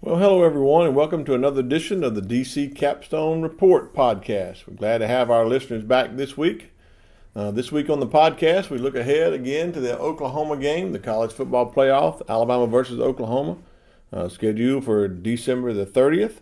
Well, hello everyone, and welcome to another edition of the DC Capstone Report podcast. We're glad to have our listeners back this week. This week on the podcast, we look ahead again to the Oklahoma game, the college football playoff, Alabama versus Oklahoma, scheduled for December the 30th.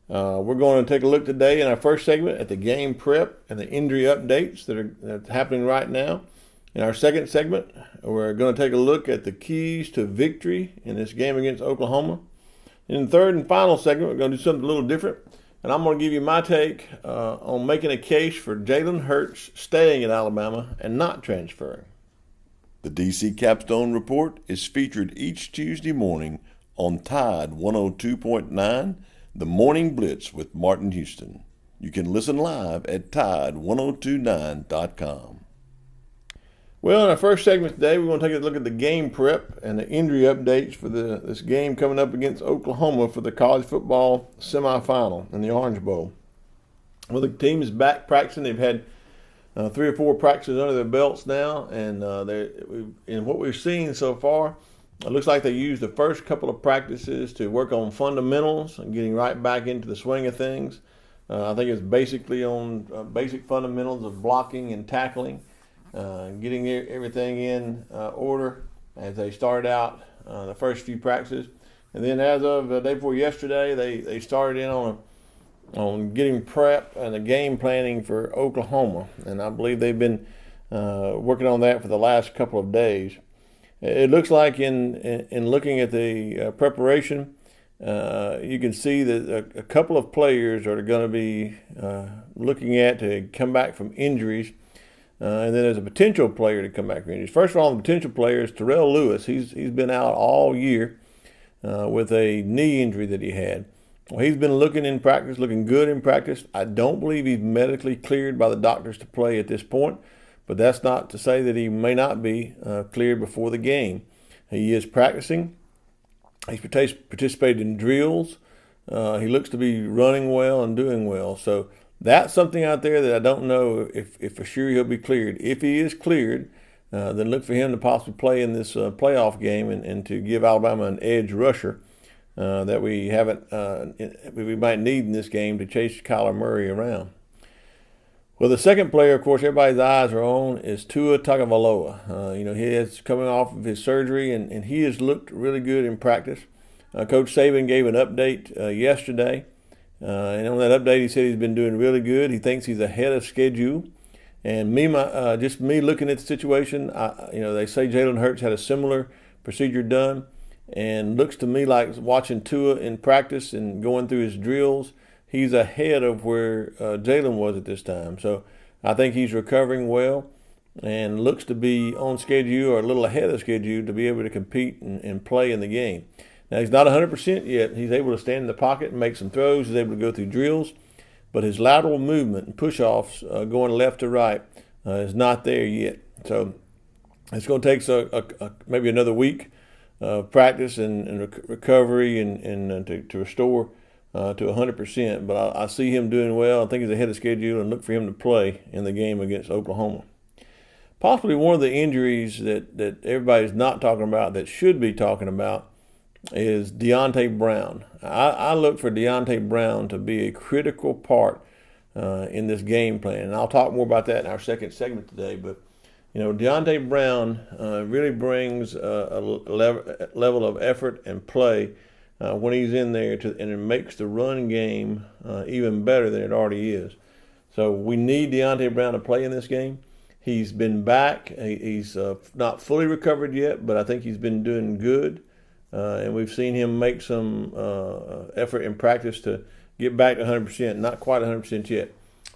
We're going to take a look today in our first segment at the game prep and the injury updates that's happening right now. In our second segment, we're going to take a look at the keys to victory in this game against Oklahoma. In the third and final segment, we're going to do something a little different, and I'm going to give you my take on making a case for Jalen Hurts staying at Alabama and not transferring. The DC Capstone Report is featured each Tuesday morning on Tide 102.9, The Morning Blitz with Martin Houston. You can listen live at Tide1029.com. Well, in our first segment today, we're going to take a look at the game prep and the injury updates for this game coming up against Oklahoma for the college football semifinal in the Orange Bowl. Well, the team is back practicing. They've had 3 or 4 practices under their belts now, and in what we've seen so far, it looks like they used the first couple of practices to work on fundamentals and getting right back into the swing of things. I think it's basically on basic fundamentals of blocking and tackling. Getting everything in order as they start out the first few practices, and then as of the day before yesterday, they started in on getting prep and the game planning for Oklahoma, and I believe they've been working on that for the last couple of days. It looks like in looking at the preparation, you can see that a couple of players are going to be looking at to come back from injuries. And then there's a potential player to come back from injuries. First of all, the potential player is Terrell Lewis. He's been out all year with a knee injury that he had. Well, he's been looking good in practice. I don't believe he's medically cleared by the doctors to play at this point, but that's not to say that he may not be cleared before the game. He is practicing. He's participated in drills. He looks to be running well and doing well. So that's something out there that I don't know if for sure he'll be cleared. If he is cleared, then look for him to possibly play in this playoff game and to give Alabama an edge rusher that we might need in this game to chase Kyler Murray around. Well, the second player, of course, everybody's eyes are on is Tua Tagovailoa. He is coming off of his surgery, and he has looked really good in practice. Coach Saban gave an update yesterday. And on that update, he said he's been doing really good. He thinks he's ahead of schedule. And me looking at the situation, they say Jalen Hurts had a similar procedure done, and looks to me like watching Tua in practice and going through his drills, he's ahead of where Jalen was at this time. So I think he's recovering well and looks to be on schedule or a little ahead of schedule to be able to compete and play in the game. Now, he's not 100% yet. He's able to stand in the pocket and make some throws. He's able to go through drills. But his lateral movement and push-offs going left to right is not there yet. So it's going to take maybe another week of practice and recovery and to restore to 100%. But I see him doing well. I think he's ahead of schedule, and look for him to play in the game against Oklahoma. Possibly one of the injuries that everybody's not talking about that should be talking about is Deonte Brown. I look for Deonte Brown to be a critical part in this game plan, and I'll talk more about that in our second segment today. But Deonte Brown really brings a level of effort and play when he's in there, and it makes the run game even better than it already is. So we need Deonte Brown to play in this game. He's been back. He's not fully recovered yet, but I think he's been doing good. And we've seen him make some effort in practice to get back to 100%, not quite 100% yet.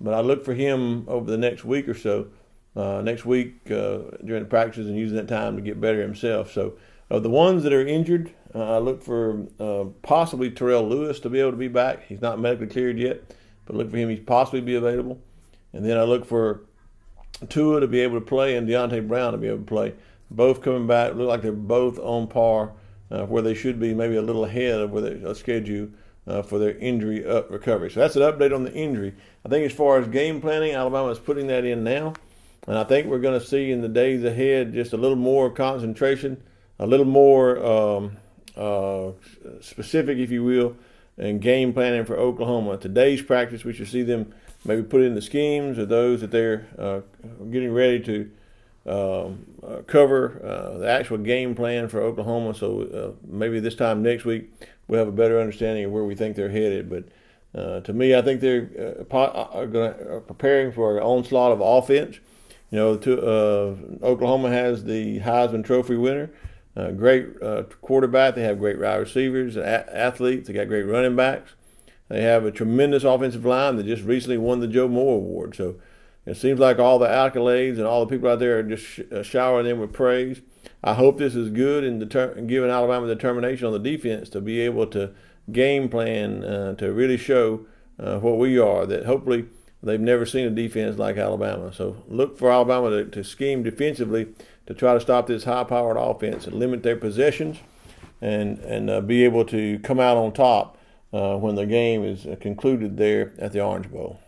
But I look for him over the next week or so, during the practices, and using that time to get better himself. So the ones that are injured, I look for possibly Terrell Lewis to be able to be back. He's not medically cleared yet, but look for him to possibly be available. And then I look for Tua to be able to play and Deonte Brown to be able to play. Both coming back, look like they're both on par. Where they should be, maybe a little ahead of where they schedule for their injury recovery. So that's an update on the injury. I think as far as game planning, Alabama is putting that in now. And I think we're going to see in the days ahead just a little more concentration, a little more specific, if you will, and game planning for Oklahoma. Today's practice, we should see them maybe put in the schemes of those that they're getting ready to cover the actual game plan for Oklahoma. So maybe this time next week we'll have a better understanding of where we think they're headed. But to me, I think they're preparing for an onslaught of offense. You know, Oklahoma has the Heisman Trophy winner, great quarterback. They have great wide receivers, athletes. They got great running backs. They have a tremendous offensive line that just recently won the Joe Moore Award. So it seems like all the accolades and all the people out there are just showering them with praise. I hope this is good in giving Alabama determination on the defense to be able to game plan to really show what we are, that hopefully they've never seen a defense like Alabama. So look for Alabama to scheme defensively to try to stop this high-powered offense and limit their possessions and be able to come out on top when the game is concluded there at the Orange Bowl.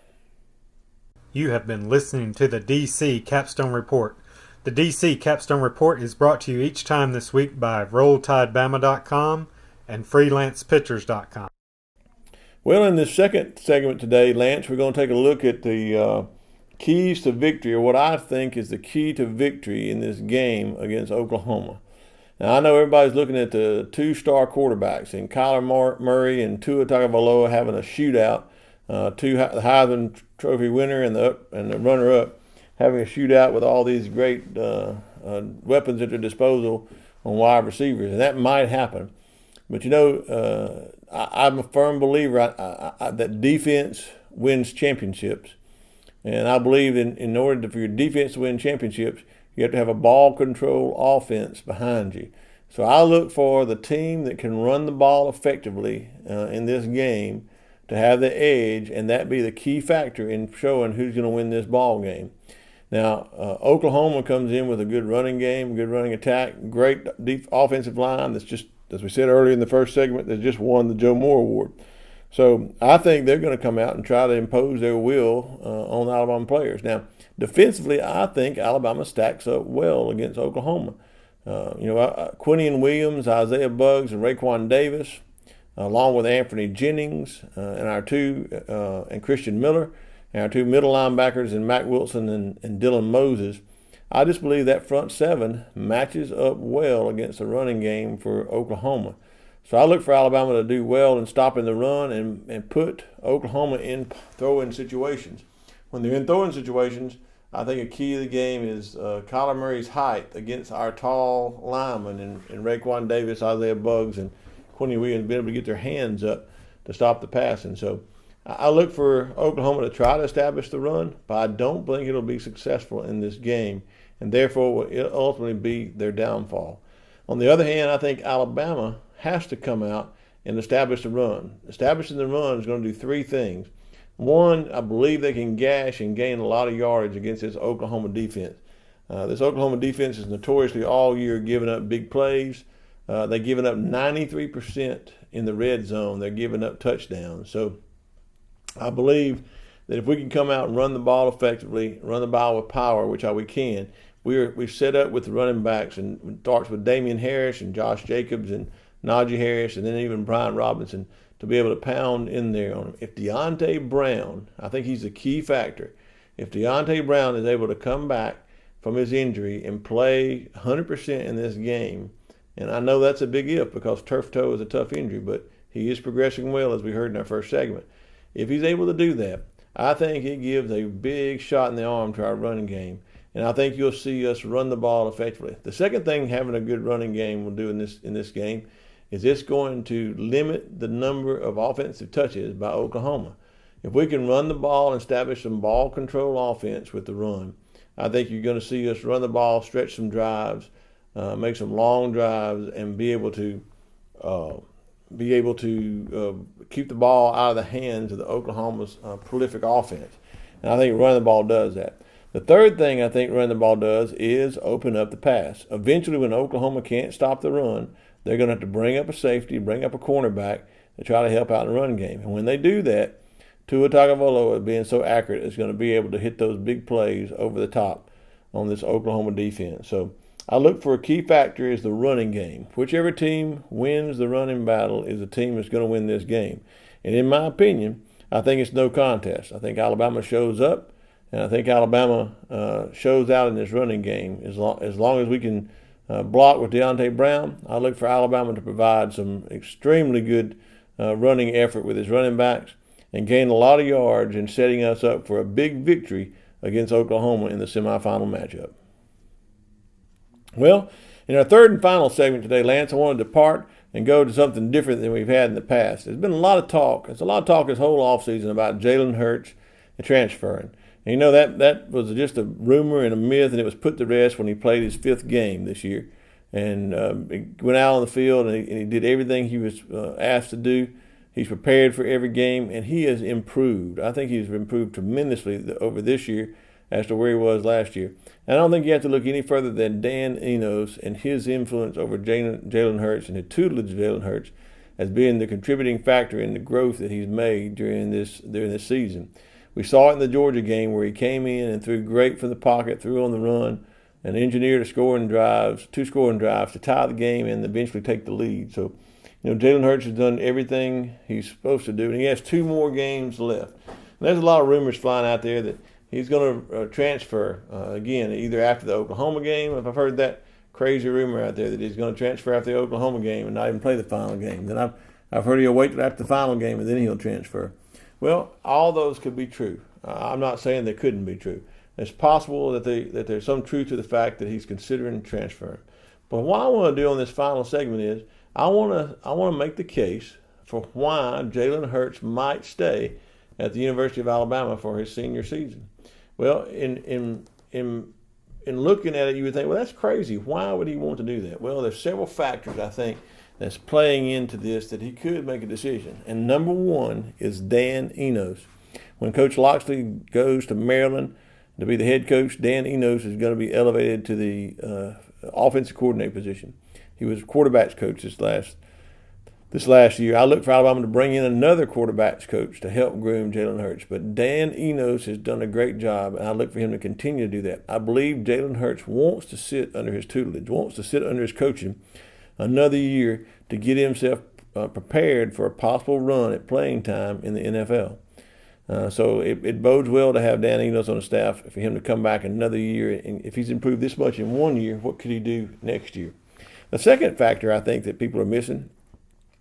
You have been listening to the DC Capstone Report. The DC Capstone Report is brought to you each time this week by RollTideBama.com and FreelancePictures.com. Well, in this second segment today, Lance, we're going to take a look at the keys to victory, or what I think is the key to victory in this game against Oklahoma. Now, I know everybody's looking at the two-star quarterbacks, and Kyler Murray and Tua Tagovailoa having a shootout, the Heisman Trophy winner and the runner-up having a shootout with all these great weapons at their disposal on wide receivers, and that might happen. But, you know, I'm a firm believer that defense wins championships. And I believe in order for your defense to win championships, you have to have a ball control offense behind you. So I look for the team that can run the ball effectively in this game to have the edge, and that be the key factor in showing who's going to win this ball game. Now, Oklahoma comes in with a good running game, good running attack, great offensive line that's just, as we said earlier in the first segment, that just won the Joe Moore Award. So I think they're going to come out and try to impose their will on the Alabama players. Now, defensively, I think Alabama stacks up well against Oklahoma. Quinion Williams, Isaiah Buggs, and Raekwon Davis, along with Anthony Jennings and Christian Miller, and our two middle linebackers in Mack Wilson and Dylan Moses. I just believe that front seven matches up well against the running game for Oklahoma. So I look for Alabama to do well in stopping the run and put Oklahoma in throwing situations. When they're in throwing situations, I think a key of the game is Kyler Murray's height against our tall linemen and Raekwon Davis, Isaiah Buggs, and Quincy Williams being able to get their hands up to stop the passing. So I look for Oklahoma to try to establish the run, but I don't think it'll be successful in this game, and therefore will ultimately be their downfall. On the other hand, I think Alabama has to come out and establish the run. Establishing the run is going to do three things. One, I believe they can gash and gain a lot of yardage against this Oklahoma defense. This Oklahoma defense is notoriously all year giving up big plays. They're giving up 93% in the red zone. They're giving up touchdowns. So I believe that if we can come out and run the ball effectively, run the ball with power, which we can, we've set up with the running backs, and it starts with Damian Harris and Josh Jacobs and Najee Harris, and then even Brian Robinson, to be able to pound in there on him. If Deontay Brown, I think he's the key factor. If Deontay Brown is able to come back from his injury and play 100% in this game, and I know that's a big if because turf toe is a tough injury, but he is progressing well, as we heard in our first segment. If he's able to do that, I think it gives a big shot in the arm to our running game, and I think you'll see us run the ball effectively. The second thing having a good running game will do in this game is it's going to limit the number of offensive touches by Oklahoma. If we can run the ball and establish some ball control offense with the run, I think you're going to see us run the ball, stretch some drives, make some long drives, and be able to keep the ball out of the hands of the Oklahoma's prolific offense. And I think running the ball does that. The third thing I think running the ball does is open up the pass. Eventually, when Oklahoma can't stop the run, they're going to have to bring up a safety, bring up a cornerback to try to help out in the run game. And when they do that, Tua Tagovailoa, being so accurate, is going to be able to hit those big plays over the top on this Oklahoma defense. So I look for a key factor is the running game. Whichever team wins the running battle is the team that's going to win this game. And in my opinion, I think it's no contest. I think Alabama shows up, and I think Alabama shows out in this running game. As long as we can block with Deontay Brown, I look for Alabama to provide some extremely good running effort with his running backs and gain a lot of yards in setting us up for a big victory against Oklahoma in the semifinal matchup. Well, in our third and final segment today, Lance, I want to depart and go to something different than we've had in the past. There's been a lot of talk. There's a lot of talk this whole offseason about Jalen Hurts and transferring. And you know, that was just a rumor and a myth, and it was put to rest when he played his 5th game this year. And he went out on the field, and he did everything he was asked to do. He's prepared for every game, and he has improved. I think he's improved tremendously over this year as to where he was last year. And I don't think you have to look any further than Dan Enos and his influence over Jalen Hurts and the tutelage of Jalen Hurts as being the contributing factor in the growth that he's made during this season. We saw it in the Georgia game where he came in and threw great from the pocket, threw on the run, and engineered 2 scoring drives to tie the game and eventually take the lead. So, you know, Jalen Hurts has done everything he's supposed to do, and he has 2 more games left. And there's a lot of rumors flying out there that he's going to transfer again, either after the Oklahoma game. If I've heard that crazy rumor out there that he's going to transfer after the Oklahoma game and not even play the final game, then I've heard he'll wait till after the final game and then he'll transfer. Well, all those could be true. I'm not saying they couldn't be true. It's possible that there's some truth to the fact that he's considering transferring. But what I want to do on this final segment is I want to make the case for why Jalen Hurts might stay at the University of Alabama for his senior season. Well, in looking at it, you would think, well, that's crazy. Why would he want to do that? Well, there's several factors, I think, that's playing into this that he could make a decision. And number one is Dan Enos. When Coach Loxley goes to Maryland to be the head coach, Dan Enos is going to be elevated to the offensive coordinator position. He was quarterbacks coach this last year. I look for Alabama to bring in another quarterbacks coach to help groom Jalen Hurts. But Dan Enos has done a great job, and I look for him to continue to do that. I believe Jalen Hurts wants to sit under his tutelage, wants to sit under his coaching another year to get himself prepared for a possible run at playing time in the NFL. So it bodes well to have Dan Enos on the staff for him to come back another year. And if he's improved this much in 1 year, what could he do next year? The second factor I think that people are missing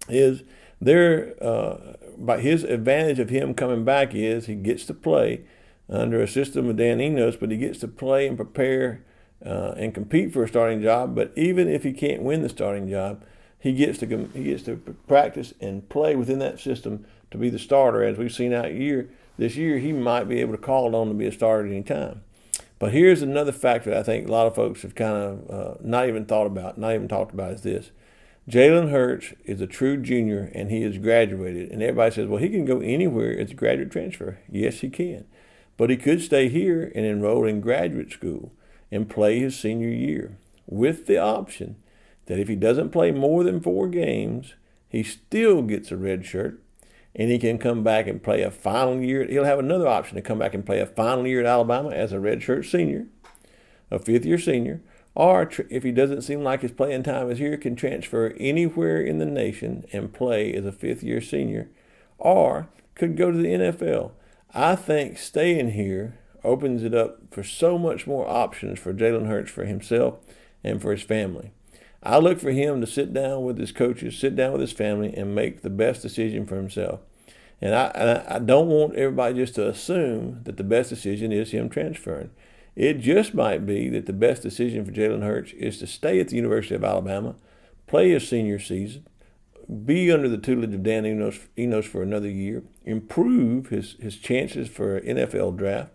is by his advantage of him coming back is he gets to play under a system of Dan Enos, but he gets to play and prepare and compete for a starting job. But even if he can't win the starting job, he gets to practice and play within that system to be the starter. As we've seen this year, he might be able to call on to be a starter at any time. But here's another factor that I think a lot of folks have kind of not even talked about is this. Jalen Hurts is a true junior, and he has graduated. And everybody says, well, he can go anywhere as a graduate transfer. Yes, he can. But he could stay here and enroll in graduate school and play his senior year with the option that if he doesn't play more than 4 games, he still gets a red shirt, and he can come back and play a final year. He'll have another option to come back and play a final year at Alabama as a redshirt senior, a 5th-year senior, or if he doesn't seem like his playing time is here, can transfer anywhere in the nation and play as a 5th-year senior, or could go to the NFL. I think staying here opens it up for so much more options for Jalen Hurts, for himself and for his family. I look for him to sit down with his coaches, sit down with his family, and make the best decision for himself. And I don't want everybody just to assume that the best decision is him transferring. It just might be that the best decision for Jalen Hurts is to stay at the University of Alabama, play his senior season, be under the tutelage of Dan Enos for another year, improve his chances for an NFL draft,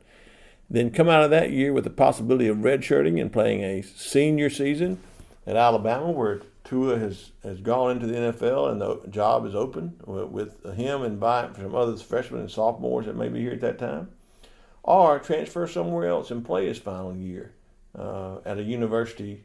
then come out of that year with the possibility of redshirting and playing a senior season at Alabama, where Tua has gone into the NFL and the job is open with him and buying from other freshmen and sophomores that may be here at that time, or transfer somewhere else and play his final year at a university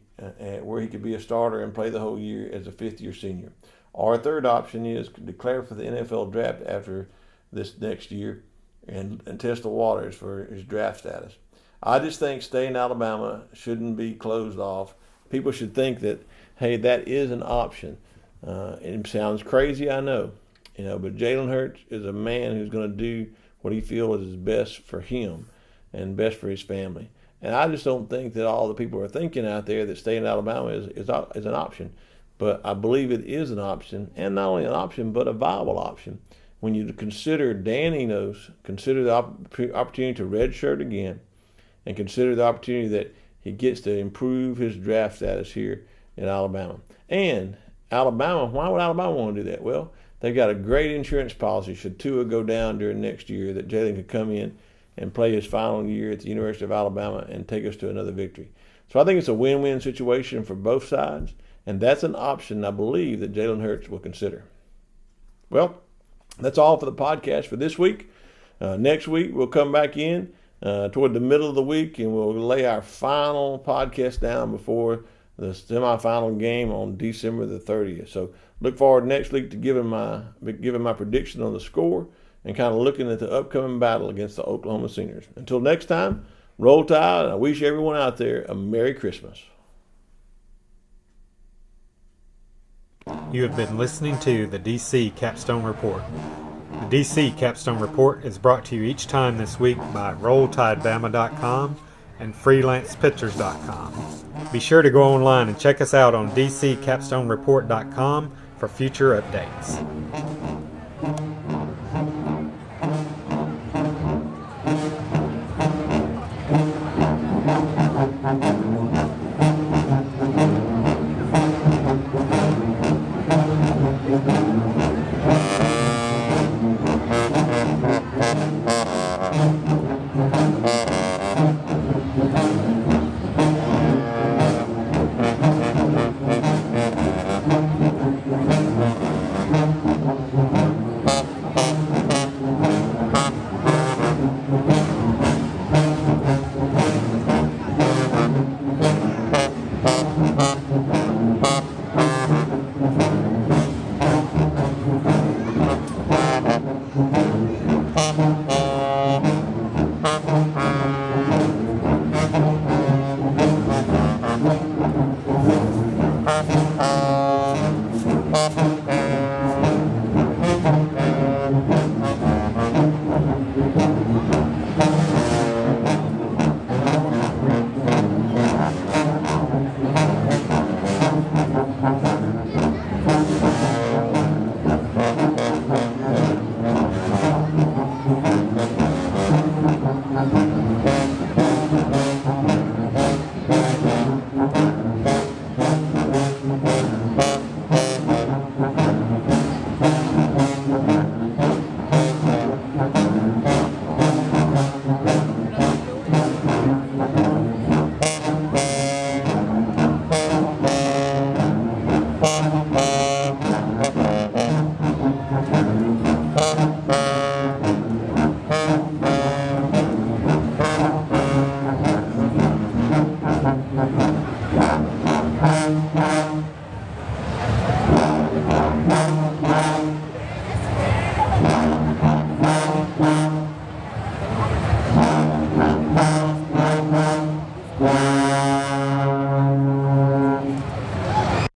where he could be a starter and play the whole year as a 5th-year senior. Or a third option is declare for the NFL draft after this next year and test the waters for his draft status. I just think staying in Alabama shouldn't be closed off people should think that, hey, that is an option. It sounds crazy, I know, but Jalen Hurts is a man who's going to do what he feels is best for him and best for his family. And I just don't think that all the people are thinking out there that staying in Alabama is an option. But I believe it is an option, and not only an option, but a viable option. When you consider Dan Enos, consider the opportunity to redshirt again, and consider the opportunity that he gets to improve his draft status here in Alabama. And Alabama, why would Alabama want to do that? Well, they've got a great insurance policy should Tua go down during next year that Jalen could come in and play his final year at the University of Alabama and take us to another victory. So I think it's a win-win situation for both sides, and that's an option I believe that Jalen Hurts will consider. Well, that's all for the podcast for this week. Next week, we'll come back in toward the middle of the week, and we'll lay our final podcast down before the semifinal game on December the 30th. So look forward next week to giving my prediction on the score and kind of looking at the upcoming battle against the Oklahoma Sooners. Until next time, roll tide, and I wish everyone out there a Merry Christmas. You have been listening to the DC Capstone Report. The DC Capstone Report is brought to you each time this week by RollTideBama.com and FreelancePictures.com. Be sure to go online and check us out on DCCapstoneReport.com for future updates.